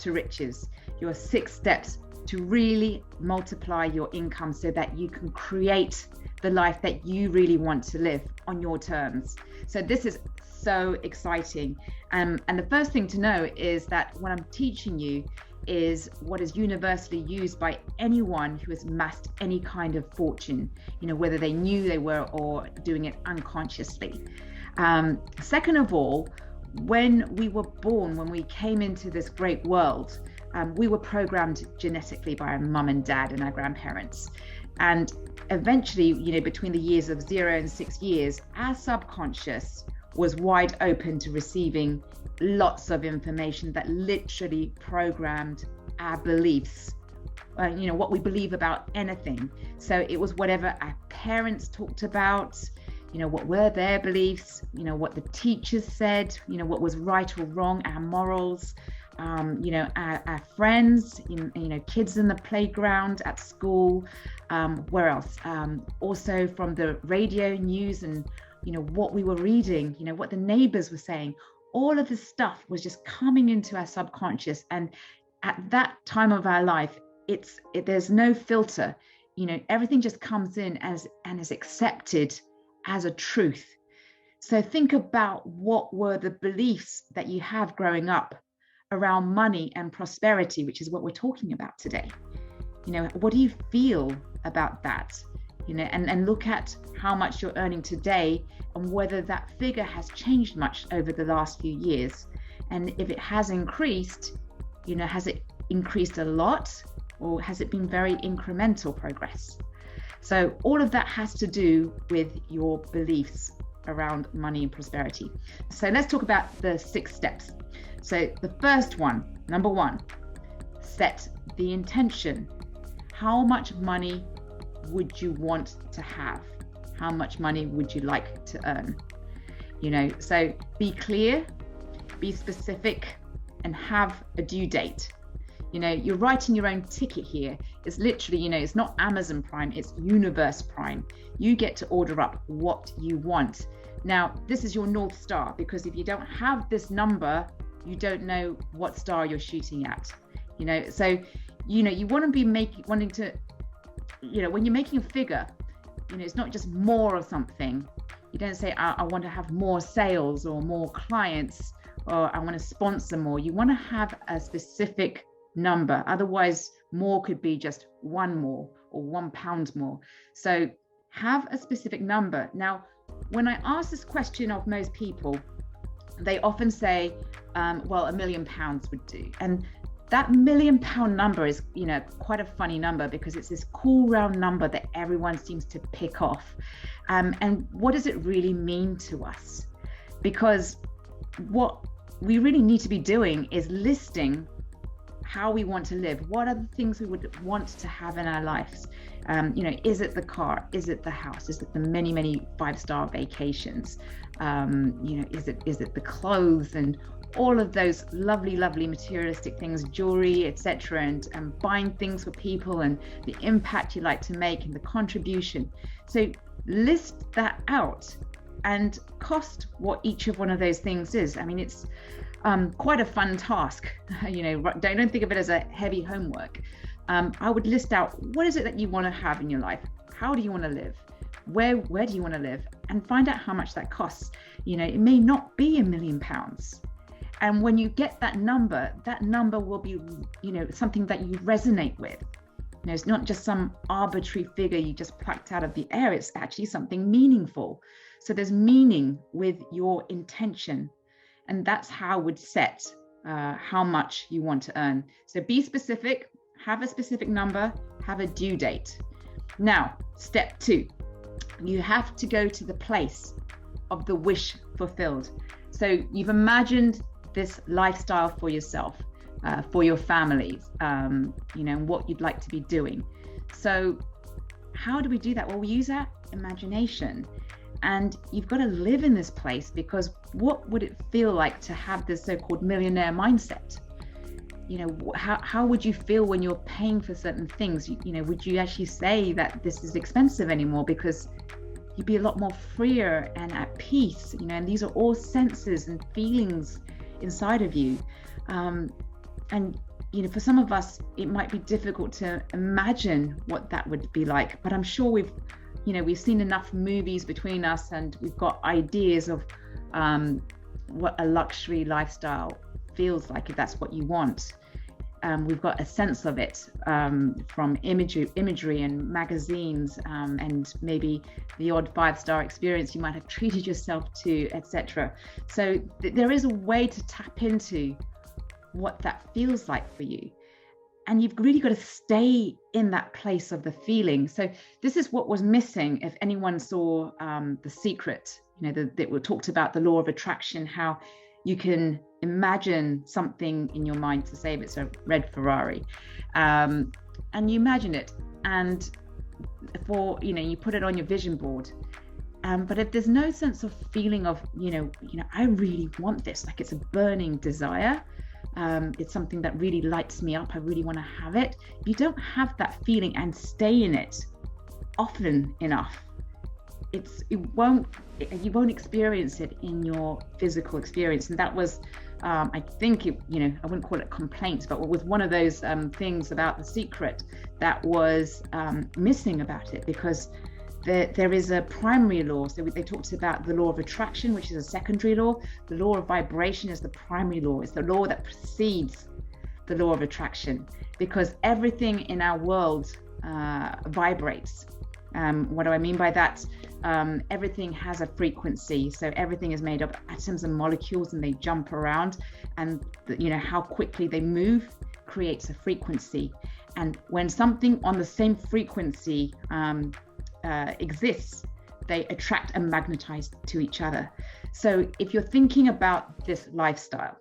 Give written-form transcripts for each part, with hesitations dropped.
to riches, your 6 steps to really multiply your income so that you can create the life that you really want to live on your terms. So this is so exciting. And the first thing to know is that what I'm teaching you is what is universally used by anyone who has amassed any kind of fortune, whether they knew they were or doing it unconsciously. Second of all, when we were born, when we came into this great world, we were programmed genetically by our mum and dad and our grandparents. And eventually, between the years of 0 and 6 years, our subconscious was wide open to receiving lots of information that literally programmed our beliefs, what we believe about anything. So it was whatever our parents talked about, what were their beliefs, what the teachers said, what was right or wrong, our morals, our friends, kids in the playground, at school, where else? Also from the radio news and, what we were reading, what the neighbors were saying. All of this stuff was just coming into our subconscious. And at that time of our life, there's no filter, everything just comes in and is accepted as a truth. So think about what were the beliefs that you have growing up around money and prosperity, which is what we're talking about today. What do you feel about that? And look at how much you're earning today and whether that figure has changed much over the last few years. And if it has increased, has it increased a lot, or has it been very incremental progress? So all of that has to do with your beliefs around money and prosperity. So let's talk about the 6 steps. So the first one, number 1, set the intention. How much money would you want to have? How much money would you like to earn? So be clear, be specific, and have a due date. You're writing your own ticket here. It's literally, it's not Amazon Prime, it's Universe Prime. You get to order up what you want. Now, this is your North Star, because if you don't have this number, you don't know what star you're shooting at. So, you want to be wanting to, when you're making a figure, it's not just more of something. You don't say, I want to have more sales or more clients, or I want to sponsor more. You want to have a specific number. Otherwise, more could be just 1 more or £1 more. So have a specific number. Now, when I ask this question of most people, they often say, well, £1 million would do. And that £1 million number is, quite a funny number, because it's this cool round number that everyone seems to pick off. And what does it really mean to us? Because what we really need to be doing is listing how we want to live. What are the things we would want to have in our lives? Is it the car? Is it the house? Is it the many, many 5-star vacations? Is it the clothes and all of those lovely, lovely materialistic things, jewelry, etc., and buying things for people and the impact you like to make and the contribution. So list that out and cost what each of one of those things is. I mean, it's quite a fun task. Don't think of it as a heavy homework. I would list out, what is it that you want to have in your life? How do you want to live? Where do you want to live? And find out how much that costs. It may not be £1 million. And when you get that number will be, something that you resonate with. It's not just some arbitrary figure you just plucked out of the air. It's actually something meaningful. So there's meaning with your intention. And that's how I would set how much you want to earn. So be specific, have a specific number, have a due date. Now, step 2, you have to go to the place of the wish fulfilled. So you've imagined this lifestyle for yourself, for your family, and what you'd like to be doing. So how do we do that? Well, we use our imagination. And you've got to live in this place, because what would it feel like to have this so-called millionaire mindset? How would you feel when you're paying for certain things? Would you actually say that this is expensive anymore? Because you'd be a lot more freer and at peace, and these are all senses and feelings inside of you. And for some of us, it might be difficult to imagine what that would be like, but I'm sure we've seen enough movies between us, and we've got ideas of what a luxury lifestyle feels like, if that's what you want. We've got a sense of it from imagery and magazines, and maybe the odd 5-star experience you might have treated yourself to, etc. So there is a way to tap into what that feels like for you. And you've really got to stay in that place of the feeling. So this is what was missing. If anyone saw The Secret, that we talked about the law of attraction, how you can imagine something in your mind, to say if it's a red Ferrari, and you imagine it, and you put it on your vision board. But if there's no sense of feeling of, I really want this, like it's a burning desire, it's something that really lights me up, I really want to have it. If you don't have that feeling and stay in it often enough, you won't experience it in your physical experience. And that was, I think, I wouldn't call it complaints, but it was one of those things about The Secret that was missing about it, because there is a primary law. So they talked about the law of attraction, which is a secondary law. The law of vibration is the primary law. It's the law that precedes the law of attraction, because everything in our world vibrates. What do I mean by that? Everything has a frequency. So everything is made of atoms and molecules, and they jump around, and how quickly they move creates a frequency. And when something on the same frequency exists, they attract and magnetize to each other. So if you're thinking about this lifestyle,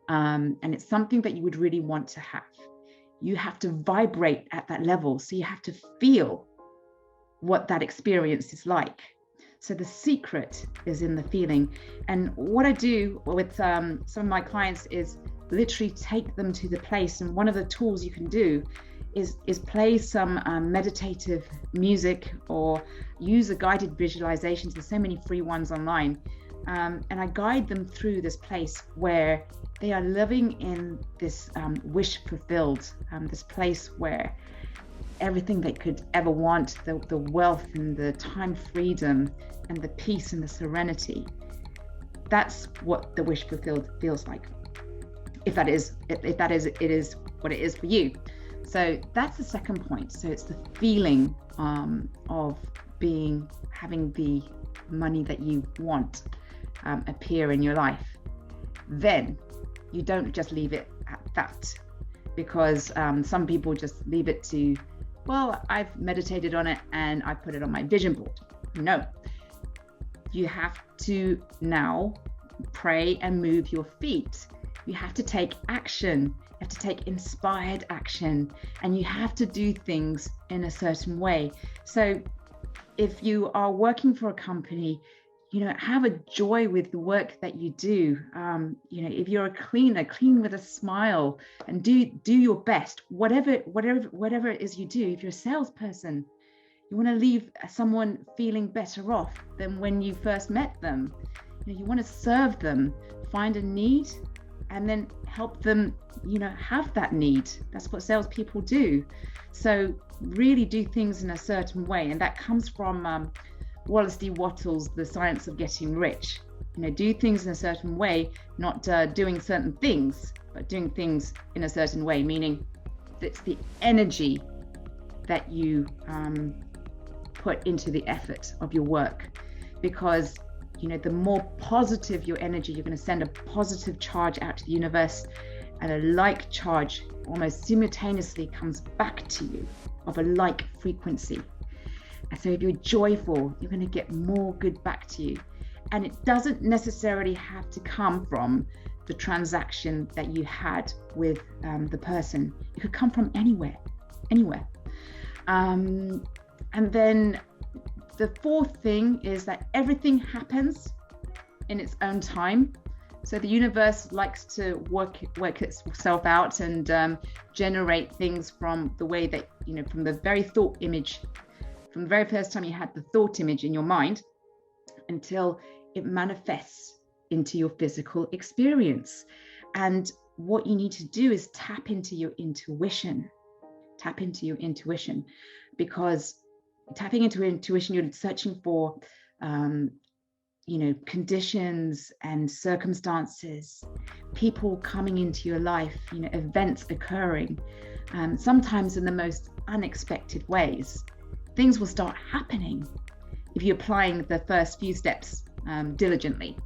and it's something that you would really want to have, you have to vibrate at that level. So you have to feel what that experience is like. So the secret is in the feeling. And what I do with some of my clients is literally take them to the place. And one of the tools you can do is play some meditative music, or use a guided visualization. There's so many free ones online. And I guide them through this place where they are living in this wish fulfilled, this place where everything they could ever want, the wealth and the time freedom and the peace and the serenity, that's what the wish fulfilled feels like. If that is what it is for you. So that's the second point. So it's the feeling of having the money that you want appear in your life. Then you don't just leave it at that, because some people just leave it to, well, I've meditated on it and I put it on my vision board. No, you have to now pray and move your feet. You have to take action. You have to take inspired action, and you have to do things in a certain way. So if you are working for a company, have a joy with the work that you do. If you're a cleaner, clean with a smile, and do your best, whatever it is you do. If you're a salesperson, you want to leave someone feeling better off than when you first met them. You want to serve them, find a need, and then help them, have that need. That's what salespeople do. So really do things in a certain way, and that comes from Wallace D. Wattles' The Science of Getting Rich. Do things in a certain way, not doing certain things, but doing things in a certain way, meaning it's the energy that you put into the effort of your work. Because the more positive your energy, you're going to send a positive charge out to the universe, and a like charge almost simultaneously comes back to you of a like frequency. And so if you're joyful, you're going to get more good back to you. And it doesn't necessarily have to come from the transaction that you had with the person. It could come from anywhere. And then the fourth thing is that everything happens in its own time. So the universe likes to work itself out and generate things from the way that, from the very thought image, from the very first time you had the thought image in your mind, until it manifests into your physical experience. And what you need to do is tap into your intuition. Because tapping into intuition, you're searching for conditions and circumstances, people coming into your life, events occurring, sometimes in the most unexpected ways. Things will start happening if you're applying the first few steps diligently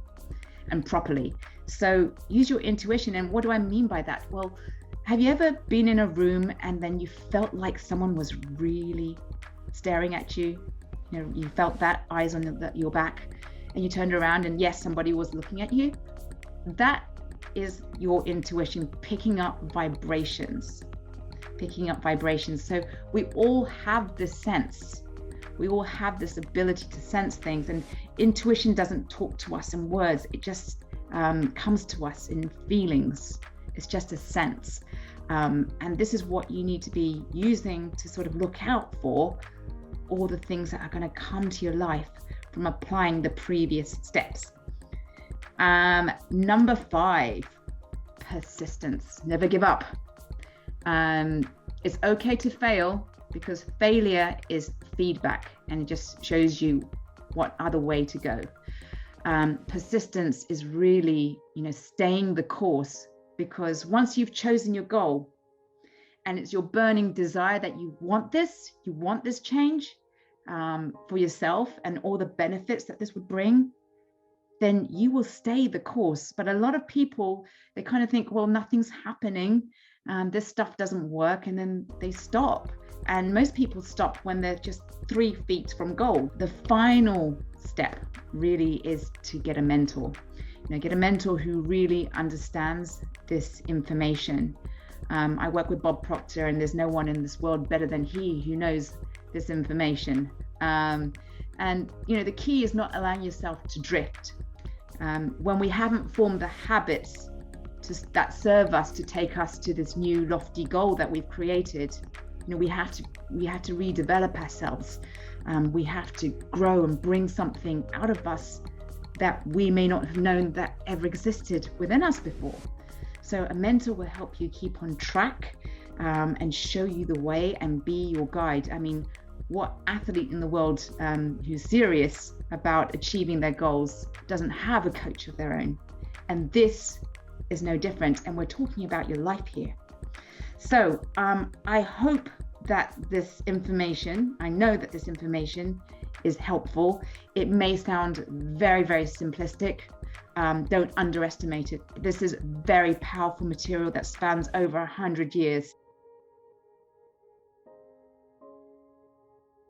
and properly. So use your intuition. And what do I mean by that? Well, have you ever been in a room and then you felt like someone was really staring at you? You felt that, eyes on your back, and you turned around and yes, somebody was looking at you. That is your intuition picking up vibrations. So we all have this sense. We all have this ability to sense things, and intuition doesn't talk to us in words. It just comes to us in feelings. It's just a sense. And this is what you need to be using to sort of look out for all the things that are going to come to your life from applying the previous steps. Number 5, persistence. Never give up. It's okay to fail, because failure is feedback and it just shows you what other way to go. Persistence is really, staying the course, because once you've chosen your goal and it's your burning desire that you want this change for yourself and all the benefits that this would bring, then you will stay the course. But a lot of people, they kind of think, well, nothing's happening, this stuff doesn't work, and then they stop. And most people stop when they're just 3 feet from goal. The final step really is to get a mentor. Get a mentor who really understands this information. I work with Bob Proctor, and there's no one in this world better than he who knows this information. And the key is not allowing yourself to drift. When we haven't formed the habits that serve us to take us to this new lofty goal that we've created, we have to redevelop ourselves. We have to grow and bring something out of us that we may not have known that ever existed within us before. So a mentor will help you keep on track and show you the way and be your guide. I mean, what athlete in the world who's serious about achieving their goals doesn't have a coach of their own? And this is no different. And we're talking about your life here. So I hope that this information, I know that this information is helpful. It may sound very, very simplistic. Don't underestimate it. This is very powerful material that spans over 100 years.